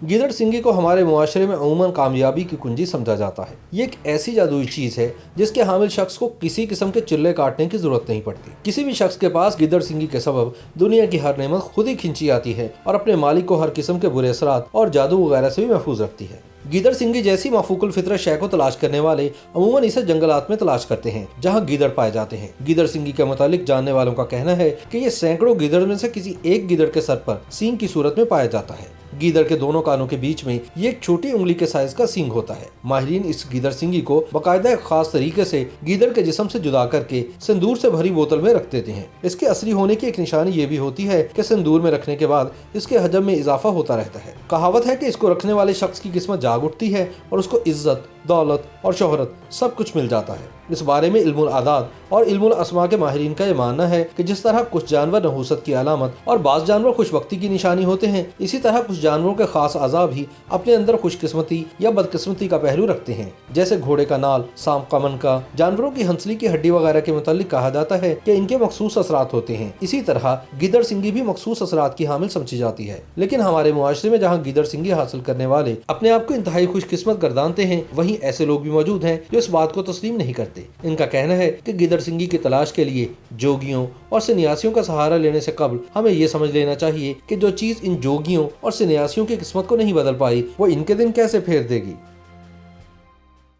گیدڑ سنگی کو ہمارے معاشرے میں عموماً کامیابی کی کنجی سمجھا جاتا ہے۔ یہ ایک ایسی جادوئی چیز ہے جس کے حامل شخص کو کسی قسم کے چلے کاٹنے کی ضرورت نہیں پڑتی۔ کسی بھی شخص کے پاس گیدڑ سنگی کے سبب دنیا کی ہر نعمت خود ہی کھنچی آتی ہے اور اپنے مالک کو ہر قسم کے برے اثرات اور جادو وغیرہ سے بھی محفوظ رکھتی ہے۔ گیدڑ سنگی جیسی مفوق الفطرت شے کو تلاش کرنے والے عموماً اسے جنگلات میں تلاش کرتے ہیں جہاں گیدڑ پائے جاتے ہیں۔ گیدڑ سنگی کے متعلق جاننے والوں کا کہنا ہے کہ یہ سینکڑوں گیدڑ میں سے کسی ایک گیدڑ کے سر پر سینگ کی صورت میں پایا جاتا ہے۔ گیدڑ کے دونوں کانوں کے بیچ میں یہ ایک چھوٹی انگلی کے سائز کا سینگ ہوتا ہے۔ ماہرین اس گیدڑ سنگی کو باقاعدہ ایک خاص طریقے سے گیدڑ کے جسم سے جدا کر کے سندور سے بھری بوتل میں رکھ دیتے ہیں۔ اس کے اصلی ہونے کی ایک نشانی یہ بھی ہوتی ہے کہ سندور میں رکھنے کے بعد اس کے حجم میں اضافہ ہوتا رہتا ہے۔ کہاوت ہے کہ اس کو رکھنے والے شخص کی قسمت جاگ اٹھتی ہے اور اس کو عزت، دولت اور شہرت سب کچھ مل جاتا ہے۔ اس بارے میں علم الاعداد اور علم الاسماء کے ماہرین کا یہ ماننا ہے کہ جس طرح کچھ جانور نحوست کی علامت اور بعض جانور خوش بختی کی نشانی ہوتے ہیں، اسی طرح کچھ جانوروں کے خاص اعضاء بھی اپنے اندر خوش قسمتی یا بدقسمتی کا پہلو رکھتے ہیں، جیسے گھوڑے کا نال، سانپ کا منکا۔ جانوروں کی ہنسلی کی ہڈی وغیرہ کے متعلق کہا جاتا ہے کہ ان کے مخصوص اثرات ہوتے ہیں۔ اسی طرح گیدڑ سنگی بھی مخصوص اثرات کی حامل سمجھی جاتی ہے، لیکن ہمارے معاشرے میں جہاں گیدڑ سنگی حاصل کرنے والے اپنے آپ کو انتہائی خوش قسمت گردانتے ہیں، وہیں ایسے لوگ بھی موجود ہیں جو اس بات کو تسلیم نہیں کرتے۔ ان کا کہنا ہے کہ گیدڑ سنگی کی تلاش کے لیے جوگیوں اور سنیاسیوں کا سہارا لینے سے قبل ہمیں یہ سمجھ لینا چاہیے کہ جو چیز ان جوگیوں اور سنیاسیوں کی قسمت کو نہیں بدل پائی، وہ ان کے دن کیسے پھیر دے گی۔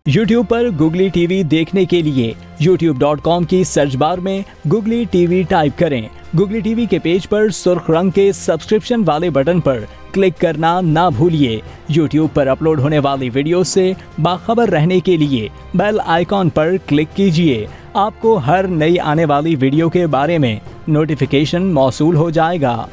YouTube پر گوگلی ٹی وی دیکھنے کے لیے youtube.com کی سرچ بار میں گوگلی ٹی وی ٹائپ کریں۔ گوگلی ٹی وی کے پیج پر سرخ رنگ کے سبسکرپشن والے بٹن پر کلک کرنا نہ بھولیے۔ YouTube پر اپلوڈ ہونے والی ویڈیو سے باخبر رہنے کے لیے بیل آئیکن پر کلک کیجیے۔ آپ کو ہر نئی آنے والی ویڈیو کے بارے میں نوٹیفیکیشن موصول ہو جائے گا۔